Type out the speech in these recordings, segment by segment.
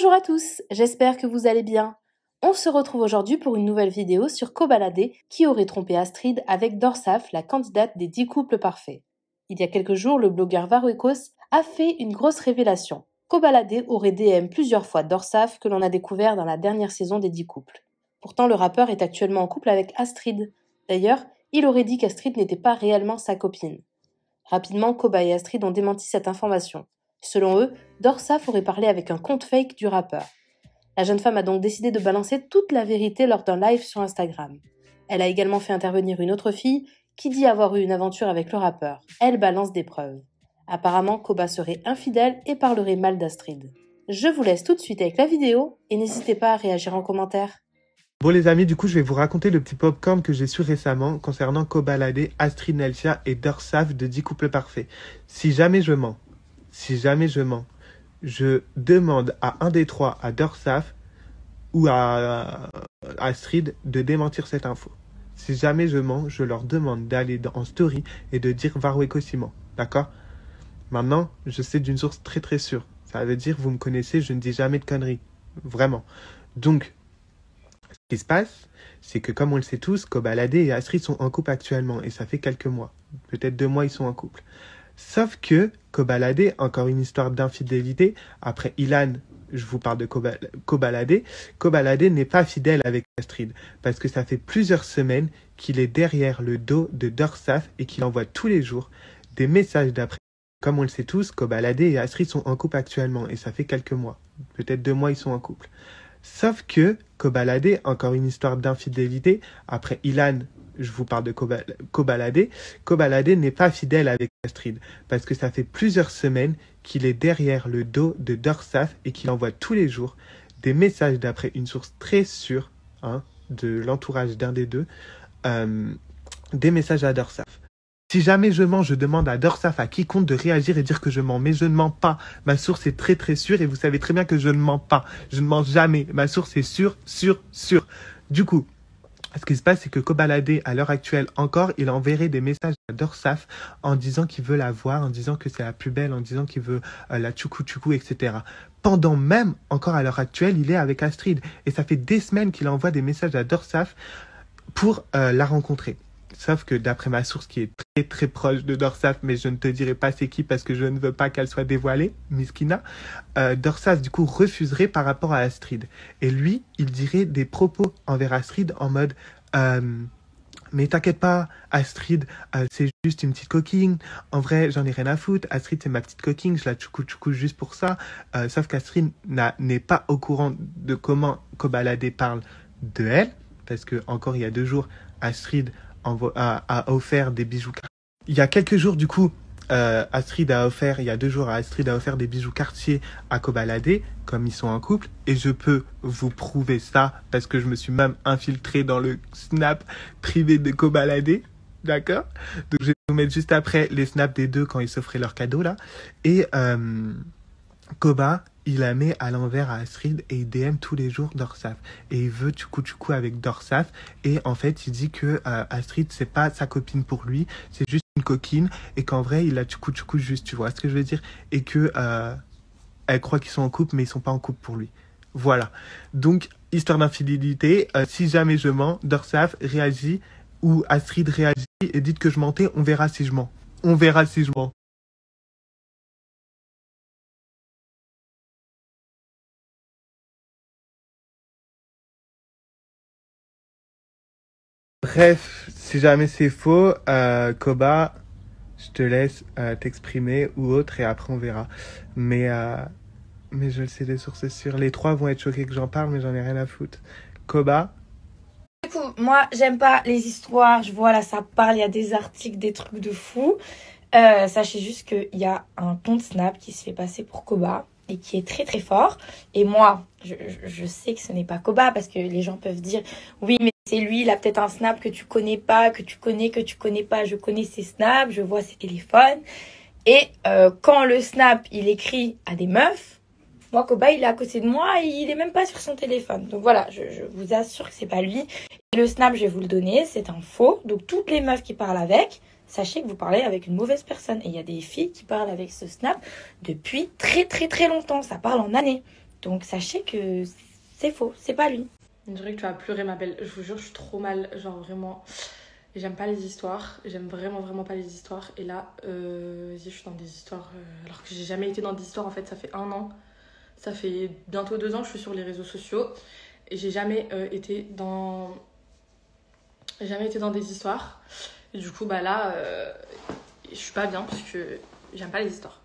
Bonjour à tous, j'espère que vous allez bien. On se retrouve aujourd'hui pour une nouvelle vidéo sur Kobalade qui aurait trompé Astrid avec Dorsaf, la candidate des 10 couples parfaits. Il y a quelques jours, le blogueur Varwekos a fait une grosse révélation. Kobalade aurait DM plusieurs fois Dorsaf que l'on a découvert dans la dernière saison des 10 couples. Pourtant, le rappeur est actuellement en couple avec Astrid. D'ailleurs, il aurait dit qu'Astrid n'était pas réellement sa copine. Rapidement, Koba et Astrid ont démenti cette information. Selon eux, Dorsaf aurait parlé avec un compte fake du rappeur. La jeune femme a donc décidé de balancer toute la vérité lors d'un live sur Instagram. Elle a également fait intervenir une autre fille qui dit avoir eu une aventure avec le rappeur. Elle balance des preuves. Apparemment, Koba serait infidèle et parlerait mal d'Astrid. Je vous laisse tout de suite avec la vidéo et n'hésitez pas à réagir en commentaire. Bon les amis, du coup je vais vous raconter le petit popcorn que j'ai su récemment concernant Kobalade, Astrid Nelcia et Dorsaf de 10 couples parfaits. Si jamais je mens, je demande à un des trois, à Dorsaf ou à Astrid, de démentir cette info. Si jamais je mens, je leur demande d'aller en story et de dire Varwekos ment. D'accord? Maintenant, je sais d'une source très très sûre. Ça veut dire, vous me connaissez, je ne dis jamais de conneries. Vraiment. Donc, ce qui se passe, c'est que comme on le sait tous, Kobalade et Astrid sont en couple actuellement et ça fait quelques mois. Peut-être 2 mois ils sont en couple. Sauf que Kobalade, encore une histoire d'infidélité, après Ilan, je vous parle de Kobalade, Kobalade n'est pas fidèle avec Astrid parce que ça fait plusieurs semaines qu'il est derrière le dos de Dorsaf et qu'il envoie tous les jours des messages d'après. Comme on le sait tous, Kobalade et Astrid sont en couple actuellement et ça fait quelques mois. Peut-être 2 mois ils sont en couple. Sauf que Kobalade, encore une histoire d'infidélité, après Ilan, je vous parle de Kobalade, Kobalade n'est pas fidèle avec Astrid, parce que ça fait plusieurs semaines qu'il est derrière le dos de Dorsaf et qu'il envoie tous les jours des messages d'après une source très sûre, de l'entourage d'un des deux, des messages à Dorsaf. Si jamais je mens, je demande à Dorsaf, à quiconque, de réagir et dire que je mens. Mais je ne mens pas. Ma source est très très sûre et vous savez très bien que je ne mens pas. Je ne mens jamais. Ma source est sûre. Du coup, ce qui se passe, c'est que Kobalade, à l'heure actuelle encore, il enverrait des messages à Dorsaf en disant qu'il veut la voir, en disant que c'est la plus belle, en disant qu'il veut la tchoukou, etc. Pendant même, encore à l'heure actuelle, il est avec Astrid. Et ça fait des semaines qu'il envoie des messages à Dorsaf pour la rencontrer. Sauf que d'après ma source qui est très très proche de Dorsaf, mais je ne te dirai pas c'est qui parce que je ne veux pas qu'elle soit dévoilée, Miskina, Dorsaf du coup refuserait par rapport à Astrid. Et lui, il dirait des propos envers Astrid en mode mais t'inquiète pas, Astrid, c'est juste une petite coquine. En vrai, j'en ai rien à foutre. Astrid, c'est ma petite coquine, je la tchoukou juste pour ça. Sauf qu'Astrid n'est pas au courant de comment Kobalade parle de elle, parce que encore il y a 2 jours, Astrid a offert des bijoux. Il y a quelques jours, du coup, il y a 2 jours, Astrid a offert des bijoux Cartier à Kobalade, comme ils sont en couple, et je peux vous prouver ça, parce que je me suis même infiltré dans le snap privé de Kobalade, d'accord? Donc je vais vous mettre juste après les snaps des deux quand ils s'offraient leur cadeau, là, et Koba, il la met à l'envers à Astrid et il DM tous les jours Dorsaf. Et il veut tchoukou avec Dorsaf. Et en fait, il dit que Astrid, c'est pas sa copine pour lui, c'est juste une coquine. Et qu'en vrai, il la tchoukou juste, tu vois ce que je veux dire? Et que elle croit qu'ils sont en couple, mais ils sont pas en couple pour lui. Voilà. Donc, histoire d'infidélité. Si jamais je mens, Dorsaf réagit ou Astrid réagit et dites que je mentais, on verra si je mens. On verra si je mens. Bref, si jamais c'est faux, Koba, je te laisse t'exprimer ou autre et après on verra. Mais je le sais, des sources sûres. Les 3 vont être choqués que j'en parle, mais j'en ai rien à foutre. Koba. Du coup, moi, j'aime pas les histoires. Je vois là, ça parle, il y a des articles, des trucs de fou. Sachez juste qu'il y a un compte Snap qui se fait passer pour Koba et qui est très très fort. Et moi, je sais que ce n'est pas Koba parce que les gens peuvent dire oui, mais c'est lui, il a peut-être un Snap que tu connais pas, que tu connais pas. Je connais ses Snaps, je vois ses téléphones. Et quand le Snap, il écrit à des meufs, moi, Koba, il est à côté de moi et il est même pas sur son téléphone. Donc voilà, je vous assure que c'est pas lui. Et le Snap, je vais vous le donner, c'est un faux. Donc toutes les meufs qui parlent avec, sachez que vous parlez avec une mauvaise personne. Et il y a des filles qui parlent avec ce Snap depuis très très très longtemps. Ça parle en années. Donc sachez que c'est faux, c'est pas lui. On dirait que tu vas pleurer, ma belle. Je vous jure, je suis trop mal. Genre vraiment, j'aime pas les histoires. J'aime vraiment pas les histoires. Et là, vas-y, je suis dans des histoires. Alors que j'ai jamais été dans des histoires. En fait, ça fait 1 an. Ça fait bientôt 2 ans que je suis sur les réseaux sociaux. Et j'ai jamais été dans des histoires. Et du coup, bah là, je suis pas bien parce que j'aime pas les histoires.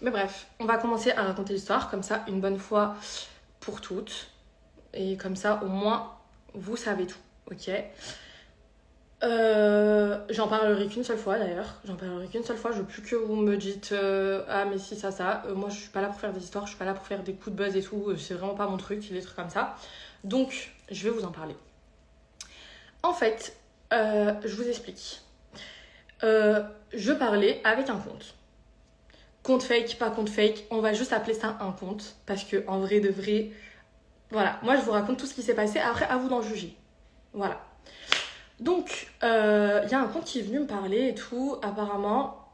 Mais bref, on va commencer à raconter l'histoire. Comme ça, une bonne fois pour toutes. Et comme ça, au moins, vous savez tout, ok? J'en parlerai qu'une seule fois d'ailleurs. J'en parlerai qu'une seule fois. Je veux plus que vous me dites ah mais si ça. Moi, je suis pas là pour faire des histoires. Je suis pas là pour faire des coups de buzz et tout. C'est vraiment pas mon truc, des trucs comme ça. Donc, je vais vous en parler. En fait, je vous explique. Je parlais avec un compte. Compte fake, pas compte fake. On va juste appeler ça un compte parce que en vrai de vrai. Voilà, moi je vous raconte tout ce qui s'est passé, après à vous d'en juger. Voilà. Donc, y a un compte qui est venu me parler et tout, apparemment,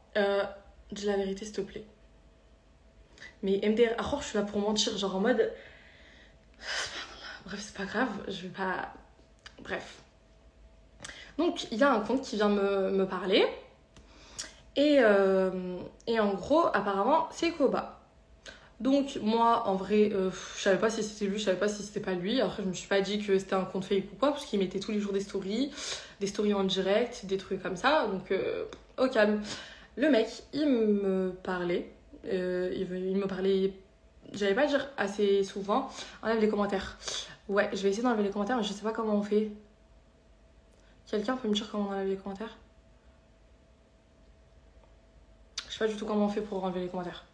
dis la vérité s'il te plaît. Mais MDR, je suis là pour mentir, genre en mode... Bref, c'est pas grave, je vais pas... Bref. Donc, il y a un compte qui vient me parler, et en gros, apparemment, c'est Koba. Donc moi en vrai je savais pas si c'était lui, je savais pas si c'était pas lui. Après je me suis pas dit que c'était un compte fake ou quoi parce qu'il mettait tous les jours des stories en direct, des trucs comme ça. Donc au calme. Le mec il me parlait, il me parlait, j'allais pas le dire assez souvent. Enlève les commentaires. Ouais, je vais essayer d'enlever les commentaires mais je sais pas comment on fait. Quelqu'un peut me dire comment on enlève les commentaires? Je sais pas du tout comment on fait pour enlever les commentaires.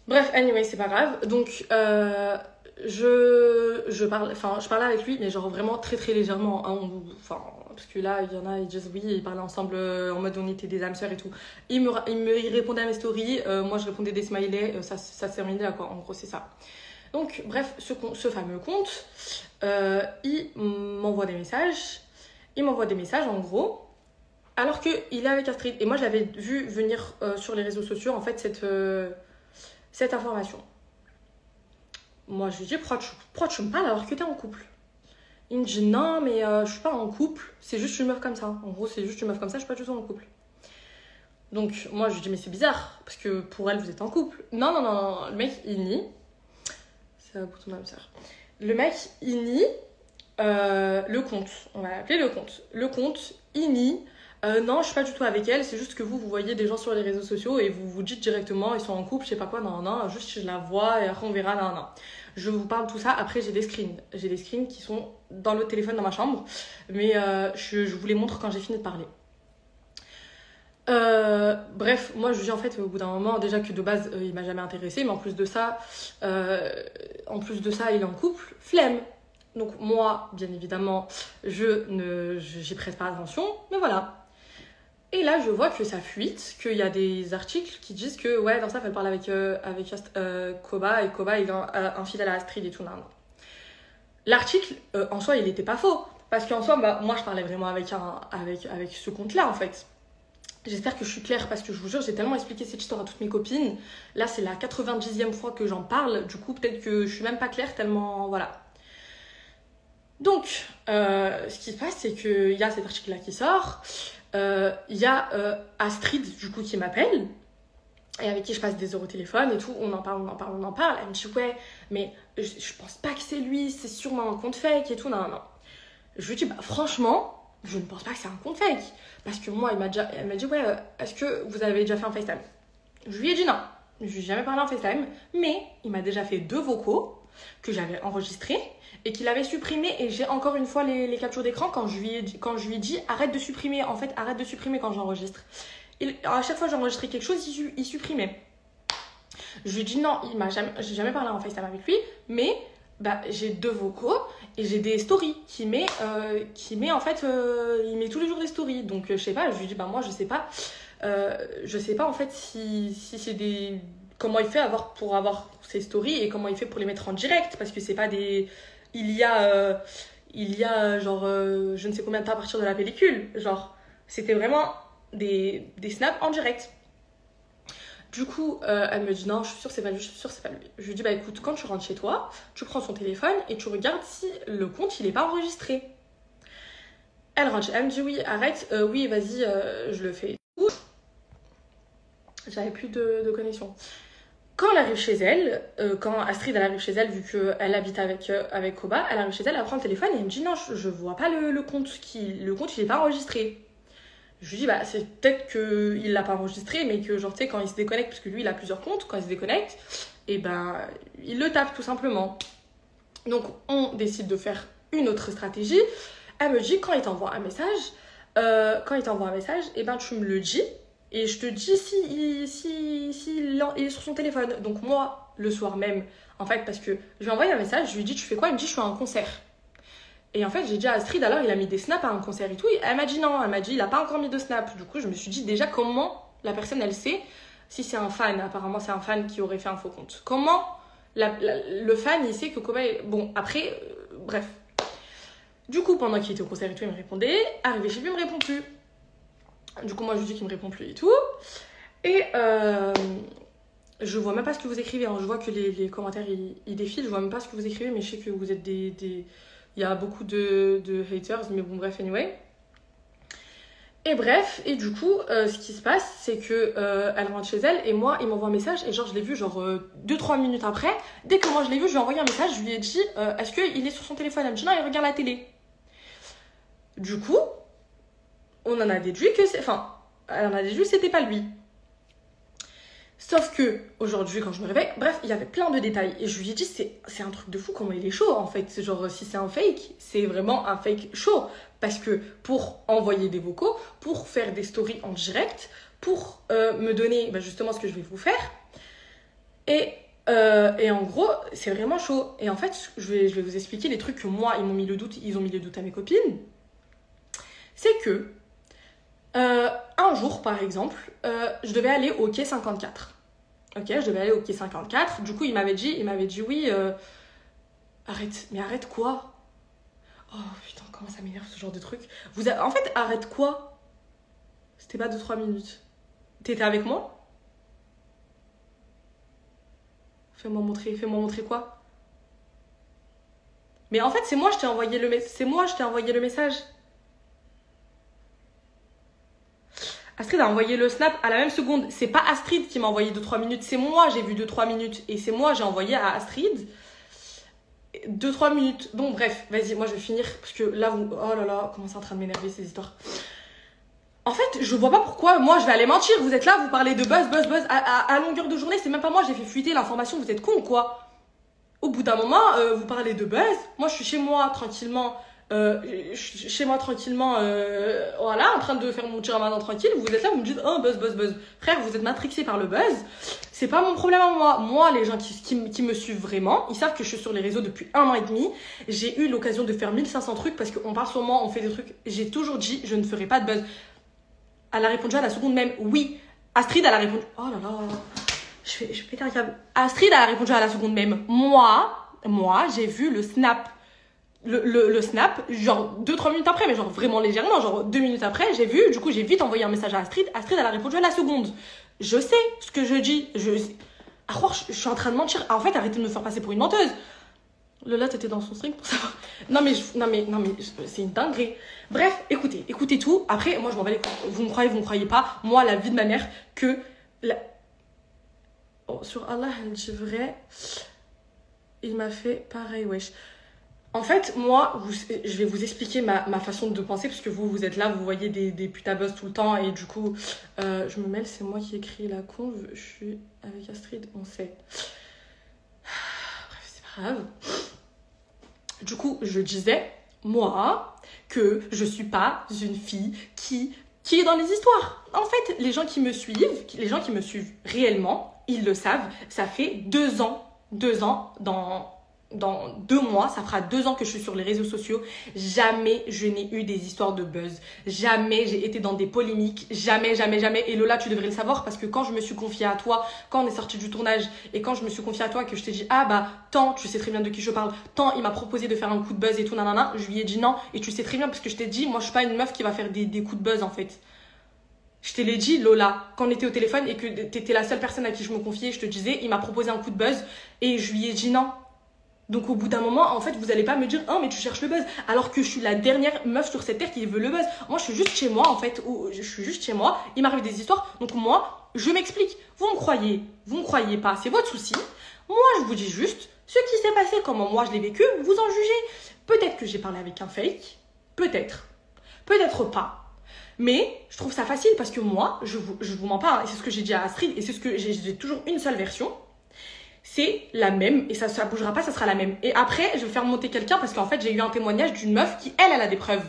Bref, anyway, c'est pas grave. Donc, je parlais avec lui, mais genre vraiment très très légèrement. Hein, parce que là, il y en a, ils disent oui, ils parlaient ensemble en mode on était des âmes sœurs et tout. Il répondait à mes stories, moi je répondais des smileys, ça se terminait là quoi, en gros, c'est ça. Donc, bref, ce fameux compte, il m'envoie des messages. Il m'envoie des messages en gros, alors qu'il est avec Astrid. Et moi, je l'avais vu venir sur les réseaux sociaux, en fait, cette information. Moi, je lui dis, pourquoi tu me parles alors que t'es en couple? Il me dit, non, mais je suis pas en couple, c'est juste une meuf comme ça. En gros, c'est juste une meuf comme ça, je suis pas du tout en couple. Donc, moi, je lui dis, mais c'est bizarre, parce que pour elle, vous êtes en couple. Non, le mec, il nie. C'est pour ton âme sœur. Le mec, il nie le compte. On va l'appeler le compte. Le compte, il nie. Non, je suis pas du tout avec elle, c'est juste que vous voyez des gens sur les réseaux sociaux et vous vous dites directement, ils sont en couple, je sais pas quoi, non, juste je la vois et après on verra, non. Je vous parle de tout ça, après j'ai des screens qui sont dans le téléphone dans ma chambre, mais je vous les montre quand j'ai fini de parler. Bref, moi je dis en fait au bout d'un moment déjà que de base il m'a jamais intéressée, mais en plus de ça il est en couple, flemme. Donc moi, bien évidemment, j'y prête pas attention, mais voilà. Et là, je vois que ça fuite, qu'il y a des articles qui disent que, ouais, dans ça, elle parle avec Koba, et Koba est infidèle à Astrid et tout, non. L'article, en soi, il n'était pas faux. Parce qu'en soi, moi, je parlais vraiment avec ce compte-là, en fait. J'espère que je suis claire, parce que je vous jure, j'ai tellement expliqué cette histoire à toutes mes copines. Là, c'est la 90e fois que j'en parle. Du coup, peut-être que je suis même pas claire, tellement, voilà. Donc, ce qui se passe, c'est qu'il y a cet article-là qui sort. Il y a Astrid, du coup, qui m'appelle et avec qui je passe des heures au téléphone et tout. On en parle. Elle me dit, ouais, mais je pense pas que c'est lui, c'est sûrement un compte fake et tout. Non. Je lui dis, franchement, je ne pense pas que c'est un compte fake. Parce que moi, elle m'a dit, ouais, est-ce que vous avez déjà fait un FaceTime? Je lui ai dit non. Je lui ai jamais parlé en FaceTime, mais il m'a déjà fait 2 vocaux que j'avais enregistrés et qu'il avait supprimé, et j'ai encore une fois les captures d'écran quand je lui ai dit arrête de supprimer quand j'enregistre. À chaque fois que j'enregistrais quelque chose, il supprimait. Je lui ai dit non, j'ai jamais parlé en FaceTime avec lui, mais j'ai 2 vocaux et j'ai des stories qui met en fait il met tous les jours des stories, donc je sais pas. Je lui ai dit moi je sais pas en fait si c'est des, comment il fait pour avoir ces stories et comment il fait pour les mettre en direct, parce que c'est pas des, il y a genre je ne sais combien de temps à partir de la pellicule, genre c'était vraiment des snaps en direct. Du coup, elle me dit non, je suis sûre c'est pas lui, je suis sûre c'est pas lui. Je lui dis bah écoute, quand tu rentres chez toi, tu prends son téléphone et tu regardes si le compte il est pas enregistré. Elle rentre, elle me dit oui, arrête, oui vas-y, je le fais. J'avais plus de connexion. Quand elle arrive chez elle, quand Astrid elle arrive chez elle, vu qu'elle habite avec Koba, elle arrive chez elle, elle prend le téléphone et elle me dit non, je vois pas le compte, le compte il est pas enregistré. Je lui dis bah c'est peut-être qu'il l'a pas enregistré, mais que genre tu sais quand il se déconnecte, parce que lui il a plusieurs comptes, quand il se déconnecte, et ben il le tape tout simplement. Donc on décide de faire une autre stratégie. Elle me dit quand il t'envoie un message, et ben tu me le dis. Et je te dis s'il est sur son téléphone. Donc moi, le soir même, en fait, parce que je lui ai envoyé un message, je lui ai dit tu fais quoi? Elle me dit je suis à un concert. Et en fait, j'ai dit à Astrid alors il a mis des snaps à un concert et tout. Et elle m'a dit non, elle m'a dit il a pas encore mis de snap. Du coup, je me suis dit déjà comment la personne elle sait si c'est un fan. Apparemment, c'est un fan qui aurait fait un faux compte. Comment le fan il sait que Koba est... Bon, après, bref. Du coup, pendant qu'il était au concert et tout, il me répondait. Arrivé chez lui, il me répond plus. Du coup, moi, je lui dis qu'il me répond plus et tout. Et je vois même pas ce que vous écrivez. Hein. Je vois que les commentaires, ils défilent. Je vois même pas ce que vous écrivez, mais je sais que vous êtes des... Il y a beaucoup de haters, mais bon, bref, anyway. Et bref, et du coup, ce qui se passe, c'est que elle rentre chez elle, et moi, il m'envoie un message, et genre, je l'ai vu, genre, 2-3 minutes après. Dès que moi, je l'ai vu, je lui ai envoyé un message, je lui ai dit, est-ce qu'il est sur son téléphone? Elle me dit, non, il regarde la télé. Du coup... on en a déduit que elle en a déduit que c'était pas lui. Sauf que aujourd'hui quand je me réveille, bref, il y avait plein de détails et je lui ai dit c'est un truc de fou comment il est chaud en fait. C'est genre si c'est un fake, c'est vraiment un fake chaud parce que pour envoyer des vocaux, pour faire des stories en direct, pour me donner justement ce que je vais vous faire et en gros c'est vraiment chaud. Et en fait je vais vous expliquer les trucs que moi ils ont mis le doute à mes copines. C'est que un jour, par exemple, je devais aller au quai 54. Ok, je devais aller au quai 54. Du coup, il m'avait dit oui, arrête quoi? Oh putain, comment ça m'énerve ce genre de truc. En fait, arrête quoi? C'était pas 2-3 minutes. T'étais avec moi? Fais-moi montrer quoi? Mais en fait, c'est moi, je t'ai envoyé le message. Astrid a envoyé le snap à la même seconde. C'est pas Astrid qui m'a envoyé 2-3 minutes. C'est moi, j'ai vu 2-3 minutes. Et c'est moi, j'ai envoyé à Astrid 2-3 minutes. Bon, bref, vas-y, moi je vais finir. Parce que là, oh là là, comment c'est en train de m'énerver ces histoires. En fait, je vois pas pourquoi moi je vais aller mentir. Vous êtes là, vous parlez de buzz. À longueur de journée, c'est même pas moi, j'ai fait fuiter l'information. Vous êtes con ou quoi? Au bout d'un moment, vous parlez de buzz. Moi, je suis chez moi tranquillement. Voilà, en train de faire mon petit ramadan tranquille. Vous êtes là, vous me dites oh buzz. Frère, vous êtes matrixé par le buzz. C'est pas mon problème à moi. Moi, les gens qui me suivent vraiment, ils savent que je suis sur les réseaux depuis 1 an et demi. J'ai eu l'occasion de faire 1500 trucs parce qu'on parle sur moi, on fait des trucs. J'ai toujours dit je ne ferai pas de buzz. Elle a répondu à la seconde même oui. Astrid, elle a répondu oh là là, je péter un câble. Astrid, elle a répondu à la seconde même. Moi, j'ai vu le snap. Le snap, genre 2-3 minutes après, mais genre vraiment légèrement, genre 2 minutes après, j'ai vu, du coup j'ai vite envoyé un message à Astrid. Astrid, elle a répondu à la seconde. Je sais ce que je dis. À croire, je suis en train de mentir. En fait, arrêtez de me faire passer pour une menteuse. Lola, t'étais dans son string pour savoir. Non mais c'est une dinguerie. Bref, écoutez tout. Après, moi je m'en vais les couilles. Vous me croyez pas. Moi, la vie de ma mère, oh, sur Allah, elle dit vrai. Il m'a fait pareil, wesh. En fait, moi, je vais vous expliquer ma façon de penser, parce que vous êtes là, vous voyez des putains buzz tout le temps, et du coup, je me mêle, c'est moi qui ai écrit la conve, je suis avec Astrid, on sait. Bref, c'est pas grave. Du coup, je disais, moi, que je suis pas une fille qui est dans les histoires. En fait, les gens qui me suivent réellement, ils le savent, ça fait 2 ans, dans 2 mois, ça fera 2 ans que je suis sur les réseaux sociaux. Jamais je n'ai eu des histoires de buzz. Jamais j'ai été dans des polémiques. Jamais. Et Lola, tu devrais le savoir parce que quand je me suis confiée à toi, quand on est sorti du tournage et quand je me suis confiée à toi, que je t'ai dit ah bah tant, tu sais très bien de qui je parle, tant il m'a proposé de faire un coup de buzz et tout nanana, je lui ai dit non et tu sais très bien parce que je t'ai dit moi je suis pas une meuf qui va faire des coups de buzz en fait. Je te l'ai dit, Lola, quand on était au téléphone et que t'étais la seule personne à qui je me confiais, je te disais, il m'a proposé un coup de buzz et je lui ai dit non. Donc au bout d'un moment, en fait, vous allez pas me dire, oh mais tu cherches le buzz, alors que je suis la dernière meuf sur cette terre qui veut le buzz. Moi, je suis juste chez moi, en fait, je suis juste chez moi, il m'arrive des histoires, donc moi, je m'explique. Vous me croyez pas, c'est votre souci. Moi, je vous dis juste ce qui s'est passé, comment moi je l'ai vécu, vous en jugez. Peut-être que j'ai parlé avec un fake, peut-être pas. Mais je trouve ça facile parce que moi, je vous mens pas, hein, et c'est ce que j'ai dit à Astrid, et c'est ce que j'ai toujours une seule version. C'est la même, et ça bougera pas, ça sera la même. Et après, je vais faire monter quelqu'un parce qu'en fait, j'ai eu un témoignage d'une meuf qui, elle a des preuves.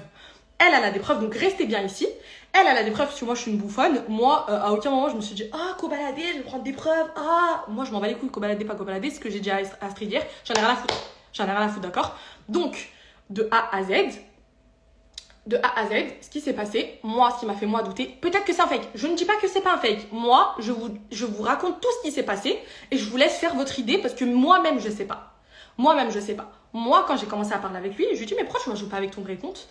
Elle a des preuves, donc restez bien ici. Elle a des preuves parce que moi, je suis une bouffonne. Moi, à aucun moment, je me suis dit, ah, cobaladé, je vais prendre des preuves. Ah, moi, je m'en bats les couilles, cobaladé, pas cobaladé, c'est ce que j'ai dit à Astrid hier. J'en ai rien à foutre, d'accord? Donc, de A à Z, ce qui s'est passé, moi, ce qui m'a fait moi douter, peut-être que c'est un fake. Je ne dis pas que c'est pas un fake. Moi, je vous raconte tout ce qui s'est passé et je vous laisse faire votre idée parce que moi-même, je sais pas. Moi, quand j'ai commencé à parler avec lui, je lui ai dit, mais pourquoi tu ne joues pas avec ton vrai compte?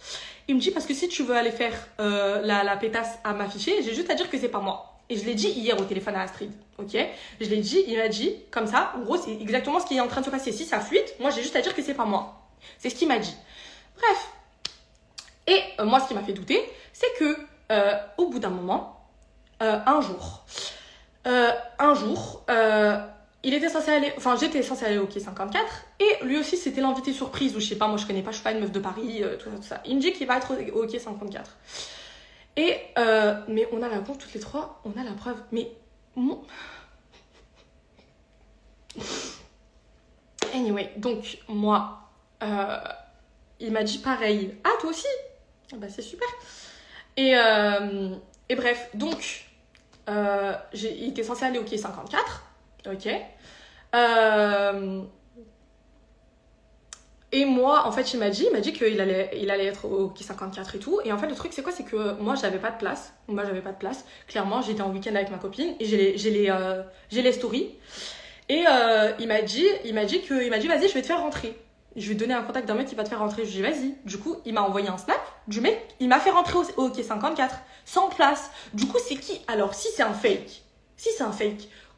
Il me dit, parce que si tu veux aller faire la pétasse à m'afficher, j'ai juste à dire que c'est pas moi. Et je l'ai dit hier au téléphone à Astrid, ok? Je l'ai dit, il m'a dit, comme ça, en gros, c'est exactement ce qui est en train de se passer. Si ça fuite, moi, j'ai juste à dire que c'est pas moi. C'est ce qu'il m'a dit. Bref. Et moi, ce qui m'a fait douter, c'est que au bout d'un moment, un jour, il était censé aller, enfin, j'étais censée aller au quai 54, et lui aussi, c'était l'invité surprise, ou je sais pas, moi, je connais pas, je suis pas une meuf de Paris, tout ça. Il me dit qu'il va être au quai 54. Et, mais on a la preuve, toutes les trois, on a la preuve. Mais, anyway, donc, moi, il m'a dit pareil. Ah, toi aussi? Bah, c'est super. Et bref, donc, il était censé aller au quai 54. Ok. Et moi, en fait, il m'a dit qu'il allait être au quai 54 et tout. Et en fait, le truc, c'est quoi? C'est que moi, j'avais pas de place. Clairement, j'étais en week-end avec ma copine et j'ai les stories. Et il m'a dit, vas-y, je vais te faire rentrer. Je vais te donner un contact d'un mec qui va te faire rentrer. Je lui ai dit, vas-y. Du coup, il m'a envoyé un snap du mec. Il m'a fait rentrer au quai 54, sans place. Du coup, c'est qui? Alors, si c'est un fake,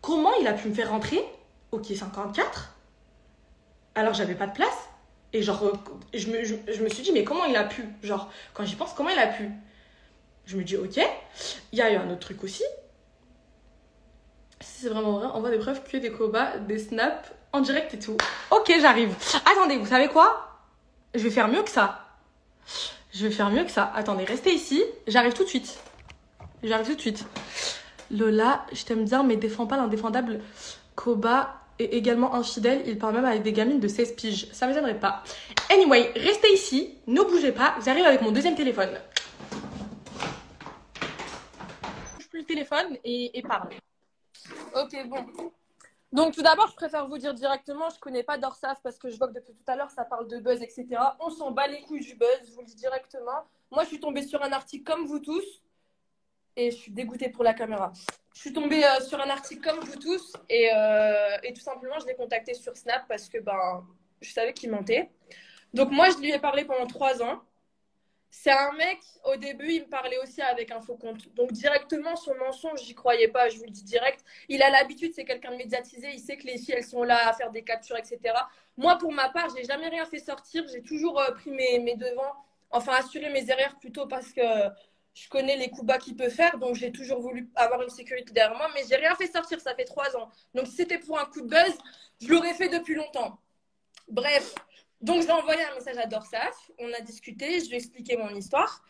comment il a pu me faire rentrer au quai 54 alors j'avais pas de place? Et genre, je me suis dit, mais comment il a pu? Genre, quand j'y pense, comment il a pu? Je me dis, ok. Il y a eu un autre truc aussi. Si c'est vraiment vrai, on voit des preuves que des cobas, des snaps en direct et tout. Ok, j'arrive. Attendez, vous savez quoi? Je vais faire mieux que ça. Attendez, restez ici. J'arrive tout de suite. Lola, je t'aime bien, mais défends pas l'indéfendable. Koba est également infidèle. Il parle même avec des gamines de 16 piges. Ça m'étonnerait pas. Anyway, restez ici. Ne bougez pas. J'arrive avec mon deuxième téléphone. Je plus le téléphone et parle. Ok, bon. Donc, tout d'abord, je préfère vous dire directement, je connais pas Dorsaf parce que je vois que depuis tout à l'heure, ça parle de buzz, etc. On s'en bat les couilles du buzz, je vous le dis directement. Moi, je suis tombée sur un article comme vous tous et je suis dégoûtée pour la caméra. Je suis tombée sur un article comme vous tous et tout simplement, je l'ai contacté sur Snap parce que je savais qu'il mentait. Donc, moi, je lui ai parlé pendant 3 ans. C'est un mec, au début, il me parlait aussi avec un faux compte. Donc, directement, son mensonge, j'y croyais pas, je vous le dis direct. Il a l'habitude, c'est quelqu'un de médiatisé. Il sait que les filles, elles sont là à faire des captures, etc. Moi, pour ma part, j'ai jamais rien fait sortir. J'ai toujours pris mes devants, enfin, assuré mes erreurs plutôt parce que je connais les coups bas qu'il peut faire. Donc, j'ai toujours voulu avoir une sécurité derrière moi. Mais j'ai rien fait sortir, ça fait 3 ans. Donc, si c'était pour un coup de buzz, je l'aurais fait depuis longtemps. Bref. Donc, j'ai envoyé un message à Dorsaf. On a discuté. Je lui ai expliqué mon histoire.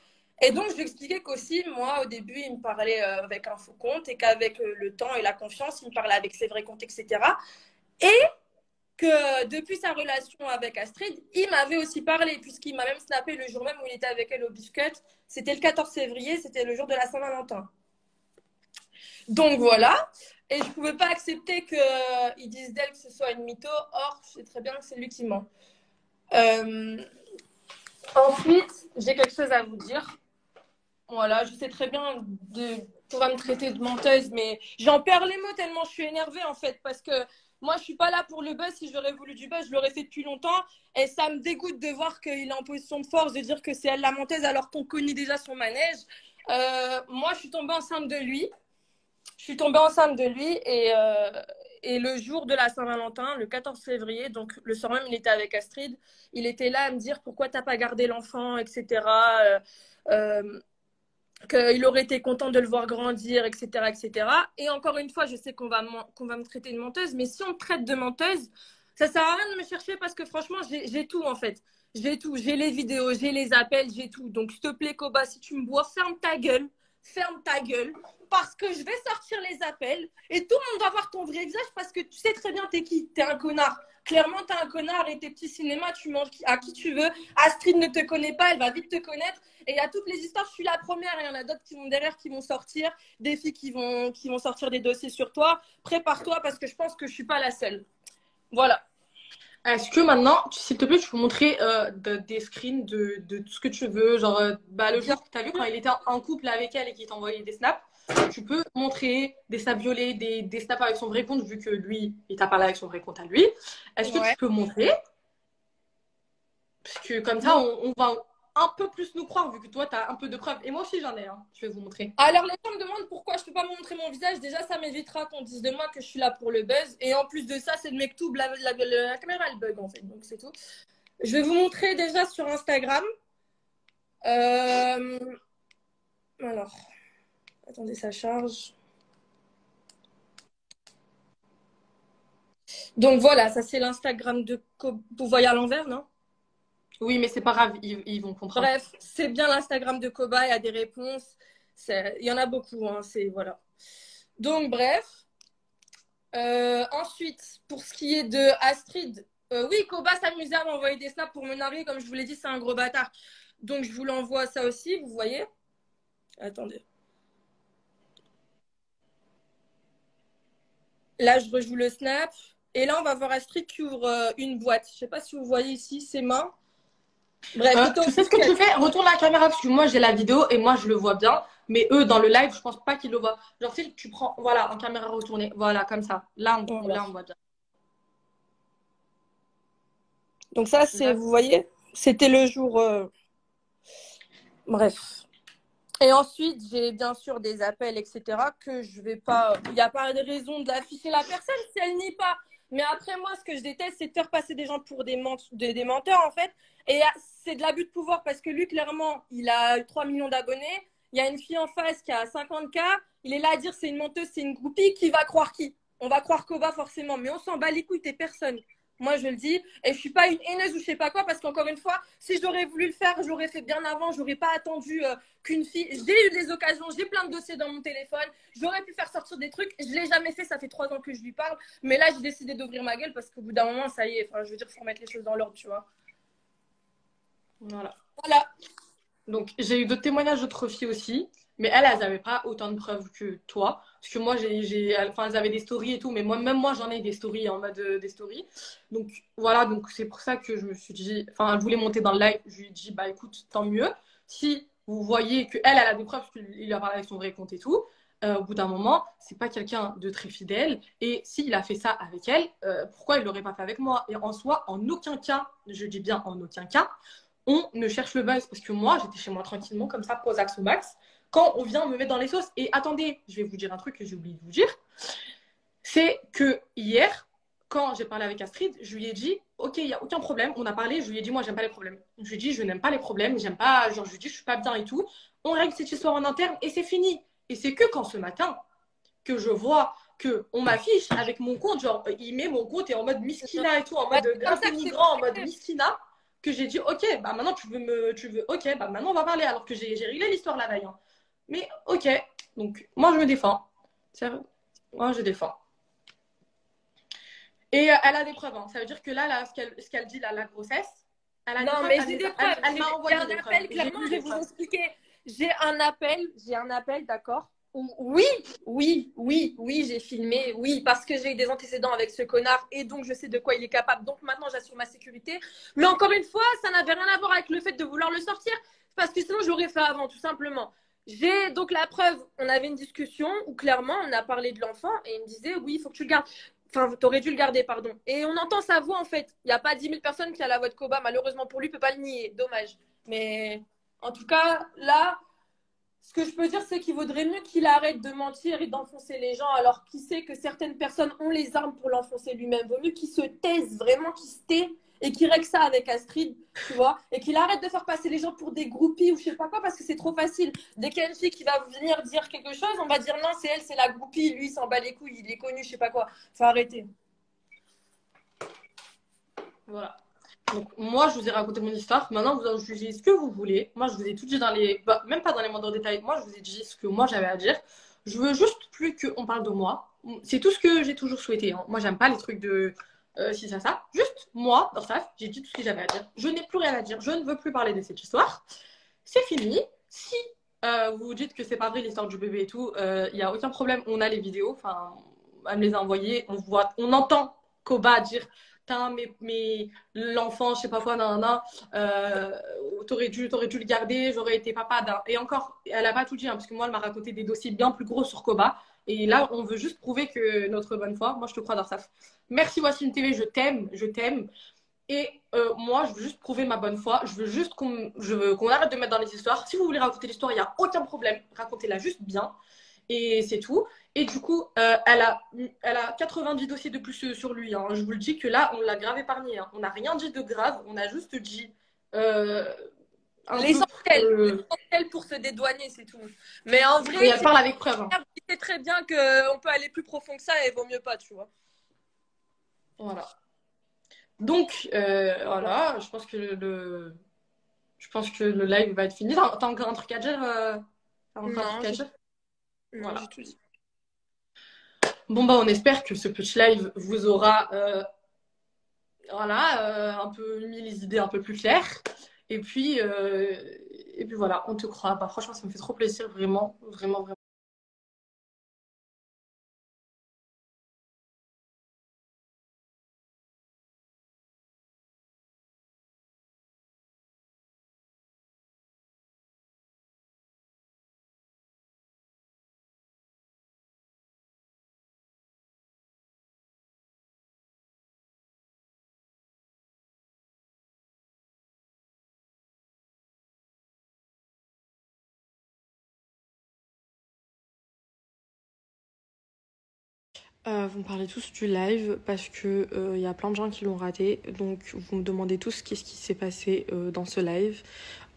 Et donc, je lui ai expliqué qu'aussi, moi, au début, il me parlait avec un faux compte et qu'avec le temps et la confiance, il me parlait avec ses vrais comptes, etc. Et que depuis sa relation avec Astrid, il m'avait aussi parlé puisqu'il m'a même snappé le jour même où il était avec elle au Biscuit. C'était le 14 février. C'était le jour de la Saint-Valentin. Donc, voilà. Et je ne pouvais pas accepter qu'ils disent d'elle que ce soit une mytho. Or, je sais très bien que c'est lui qui ment. Ensuite, j'ai quelque chose à vous dire. Voilà, je sais très bien qu'on va me traiter de menteuse, mais j'en perds les mots tellement je suis énervée en fait, parce que moi je suis pas là pour le buzz. Si j'aurais voulu du buzz, je l'aurais fait depuis longtemps, et ça me dégoûte de voir qu'il est en position de force, de dire que c'est elle la menteuse alors qu'on connaît déjà son manège. Moi, je suis tombée enceinte de lui. Je suis tombée enceinte de lui et le jour de la Saint-Valentin, le 14 février, donc le soir même, il était avec Astrid. Il était là à me dire pourquoi t'as pas gardé l'enfant, etc. Qu'il aurait été content de le voir grandir, etc., etc. Et encore une fois, je sais qu'on va me traiter de menteuse, mais si on me traite de menteuse, ça sert à rien de me chercher parce que franchement, j'ai tout en fait. J'ai tout. J'ai les vidéos, j'ai les appels, j'ai tout. Donc, s'il te plaît, Koba, si tu me vois, ferme ta gueule. Ferme ta gueule. Parce que je vais sortir les appels et tout le monde va voir ton vrai visage parce que tu sais très bien t'es qui. T'es un connard. Clairement, t'es un connard et tes petits cinémas, tu manges à qui tu veux. Astrid ne te connaît pas, elle va vite te connaître. Et il y a toutes les histoires, je suis la première, il y en a d'autres qui vont derrière, qui vont sortir, des filles qui vont sortir des dossiers sur toi. Prépare-toi parce que je pense que je suis pas la seule. Voilà. Est-ce que maintenant, s'il te plaît, tu peux montrer des screens de tout ce que tu veux, genre le jour que tu as vu quand il était en couple avec elle et qu'il t'a envoyé des snaps, tu peux montrer des snaps violets, des snaps avec son vrai compte vu que lui, il t'a parlé avec son vrai compte à lui. Est-ce que tu peux montrer? Parce que comme ça, on va un peu plus nous croire vu que toi, tu as un peu de preuves. Et moi aussi, j'en ai, hein. Je vais vous montrer. Alors, les gens me demandent pourquoi je peux pas montrer mon visage. Déjà, ça m'évitera qu'on dise de moi que je suis là pour le buzz. Et en plus de ça, c'est de Mektoub, la caméra, elle bug en fait. Donc, c'est tout. Je vais vous montrer déjà sur Instagram. Alors, attendez, ça charge. Donc, voilà, ça c'est l'Instagram de Vous voyez à l'envers, non? Oui, mais c'est pas grave, ils vont comprendre. Bref, c'est bien l'Instagram de Koba, il y a des réponses. Il y en a beaucoup, hein, voilà. Donc, bref. Ensuite, pour ce qui est de Astrid, oui, Koba s'amusait à m'envoyer des snaps pour me narguer. Comme je vous l'ai dit, c'est un gros bâtard. Donc, je vous l'envoie ça aussi, vous voyez. Attendez. Là, je rejoue le snap. Et là, on va voir Astrid qui ouvre une boîte. Je ne sais pas si vous voyez ici ses mains. Bref, tu sais ce que tu fais? Retourne la caméra parce que moi, j'ai la vidéo et moi, je le vois bien. Mais eux, dans le live, je pense pas qu'ils le voient. Genre, tu prends, voilà, en caméra retournée. Voilà, comme ça. Là, on voit bien. Donc ça, c'est, vous voyez, c'était le jour... Bref. Et ensuite, j'ai bien sûr des appels, etc. que je vais pas... Il n'y a pas de raison d'afficher la personne si elle nie pas. Mais après, moi, ce que je déteste, c'est de faire passer des gens pour des menteurs, en fait. Et c'est de l'abus de pouvoir parce que lui, clairement, il a 3 millions d'abonnés. Il y a une fille en face qui a 50K. Il est là à dire c'est une menteuse, c'est une groupie. Qui va croire qui? On va croire Koba forcément. Mais on s'en bat les couilles, t'es personne. Moi, je le dis. Et je suis pas une haineuse ou je sais pas quoi parce qu'encore une fois, si j'aurais voulu le faire, j'aurais fait bien avant. J'aurais pas attendu qu'une fille... J'ai eu des occasions. J'ai plein de dossiers dans mon téléphone. J'aurais pu faire sortir des trucs. Je l'ai jamais fait. Ça fait 3 ans que je lui parle. Mais là, j'ai décidé d'ouvrir ma gueule parce qu'au bout d'un moment, ça y est. Enfin, je veux dire, faut remettre les choses dans l'ordre, tu vois. Voilà. Voilà. Donc, j'ai eu d'autres témoignages d'autres filles aussi. Mais elles n'avaient pas autant de preuves que toi. Parce que moi, elles avaient des stories et tout. Mais même moi, j'en ai des stories en mode des stories. Donc, voilà. Donc, c'est pour ça que je me suis dit... Enfin, elle voulait monter dans le live. Je lui ai dit, bah écoute, tant mieux. Si vous voyez qu'elle a des preuves, parce qu'il lui a parlé avec son vrai compte et tout, au bout d'un moment, c'est pas quelqu'un de très fidèle. Et s'il a fait ça avec elle, pourquoi il l'aurait pas fait avec moi? Et en soi, en aucun cas, je dis bien en aucun cas, on ne cherche le buzz. Parce que moi, j'étais chez moi tranquillement, comme ça, posax au max. Quand on vient me mettre dans les sauces. Et attendez, je vais vous dire un truc que j'ai oublié de vous dire. C'est que hier, quand j'ai parlé avec Astrid, je lui ai dit, ok, il n'y a aucun problème. On a parlé, je lui ai dit, moi, j'aime pas les problèmes. Je lui ai dit, je n'aime pas les problèmes, j'aime pas, genre, je lui ai dit, je suis pas bien et tout. On règle cette histoire en interne et c'est fini. Et c'est que quand ce matin, que je vois qu'on m'affiche avec mon compte, genre, il met mon compte et en mode miskina et tout, en mode un peu migrant, en mode miskina, que j'ai dit, ok, bah maintenant ok, bah maintenant on va parler, alors que j'ai réglé l'histoire la veille. Hein. Mais ok, donc moi je me défends. Moi je défends. Et elle a des preuves. Hein. Ça veut dire que là ce qu'elle dit, là, la grossesse, elle a des preuves. Mais j'ai des preuves. Elle m'a envoyé des preuves. Clairement, je vais vous expliquer. J'ai un appel, d'accord. Oui, j'ai filmé, oui, parce que j'ai eu des antécédents avec ce connard et donc je sais de quoi il est capable. Donc maintenant, j'assure ma sécurité. Mais encore une fois, ça n'avait rien à voir avec le fait de vouloir le sortir, parce que sinon, je l'aurais fait avant, tout simplement. J'ai donc la preuve, on avait une discussion où clairement, on a parlé de l'enfant et il me disait, oui, il faut que tu le gardes. Enfin, t'aurais dû le garder, pardon. Et on entend sa voix, en fait. Il n'y a pas 10 000 personnes qui a la voix de Koba. Malheureusement pour lui, il ne peut pas le nier. Dommage. Mais en tout cas, là, Ce que je peux dire, c'est qu'il vaudrait mieux qu'il arrête de mentir et d'enfoncer les gens alors qu'il sait que certaines personnes ont les armes pour l'enfoncer lui-même. Vaut mieux qu'il se taise, vraiment qu'il se tait et qu'il règle ça avec Astrid, tu vois, et qu'il arrête de faire passer les gens pour des groupies ou je sais pas quoi parce que c'est trop facile. Dès qu'il y a une fille qui va venir dire quelque chose, on va dire non, c'est elle, c'est la groupie, lui, il s'en bat les couilles, il est connu, je sais pas quoi. Faut arrêter. Voilà. Donc, moi, je vous ai raconté mon histoire. Maintenant, vous en jugez ce que vous voulez. Moi, je vous ai tout dit dans les. Bah, même pas dans les moindres détails. Moi, je vous ai dit ce que moi j'avais à dire. Je veux juste plus qu'on parle de moi. C'est tout ce que j'ai toujours souhaité. Hein. Moi, j'aime pas les trucs de si ça. Juste, moi, dans ça, j'ai dit tout ce que j'avais à dire. Je n'ai plus rien à dire. Je ne veux plus parler de cette histoire. C'est fini. Si vous vous dites que c'est pas vrai l'histoire du bébé et tout, il n'y a aucun problème. On a les vidéos. Enfin, elle me les a envoyées. On voit, on entend Koba dire. Mais l'enfant, je sais pas quoi, t'aurais dû le garder, j'aurais été papa. Et encore, elle a pas tout dit, hein, parce que moi, elle m'a raconté des dossiers bien plus gros sur Koba. Et là, on veut juste prouver que notre bonne foi, moi, je te crois, Dorsaf. Merci, Wasim TV, je t'aime, je t'aime. Et moi, je veux juste prouver ma bonne foi. Je veux juste qu'on arrête de mettre dans les histoires. Si vous voulez raconter l'histoire, il n'y a aucun problème. Racontez-la juste bien. Et c'est tout. Et du coup, elle a 90 dossiers de plus sur lui. Hein. Je vous le dis que là, on l'a grave épargné. Hein. On n'a rien dit de grave. On a juste dit l'essentiel pour se dédouaner, c'est tout. Mais en vrai, et elle parle avec preuve. Hein. C'est très bien qu'on peut aller plus profond que ça et vaut mieux pas, tu vois. Voilà. Donc, voilà, je pense que le live va être fini. T'as encore un truc à dire Voilà. J'ai tout dit. Bon, bah, on espère que ce petit live vous aura un peu mis les idées un peu plus claires. Et puis voilà, on te croit. Bah, franchement, ça me fait trop plaisir, vraiment, vraiment, vraiment. Vous me parlez tous du live parce que y a plein de gens qui l'ont raté. Donc vous me demandez tous qu'est-ce qui s'est passé dans ce live.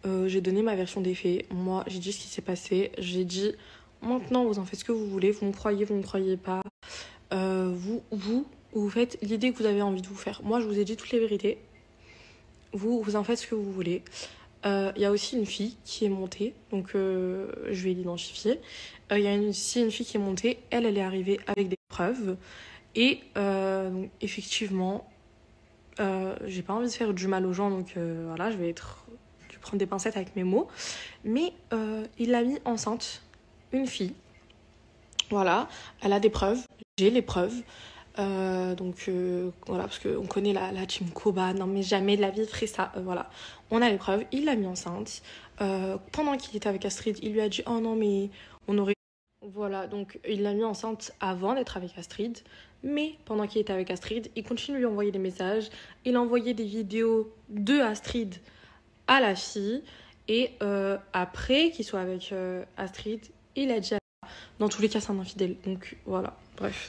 J'ai donné ma version des faits. Moi, j'ai dit ce qui s'est passé. J'ai dit maintenant vous en faites ce que vous voulez. Vous me croyez pas. Vous faites l'idée que vous avez envie de vous faire. Moi, je vous ai dit toutes les vérités. Vous en faites ce que vous voulez. Il y a aussi une fille qui est montée, donc je vais l'identifier. Il y a une fille qui est montée, elle est arrivée avec des preuves. Et donc, effectivement, j'ai pas envie de faire du mal aux gens, donc voilà, je vais prendre des pincettes avec mes mots. Mais il a mis enceinte une fille. Voilà, elle a des preuves, j'ai les preuves. Donc voilà, parce qu'on connaît la team Koba, non mais jamais de la vie ferait ça, voilà, on a les preuves, il l'a mis enceinte, pendant qu'il était avec Astrid, il lui a dit oh non mais on aurait, voilà, donc il l'a mis enceinte avant d'être avec Astrid, mais pendant qu'il était avec Astrid, il continue de lui envoyer des messages, il envoyait des vidéos de Astrid à la fille, et après qu'il soit avec Astrid, il a dit dans tous les cas c'est un infidèle, donc voilà, bref.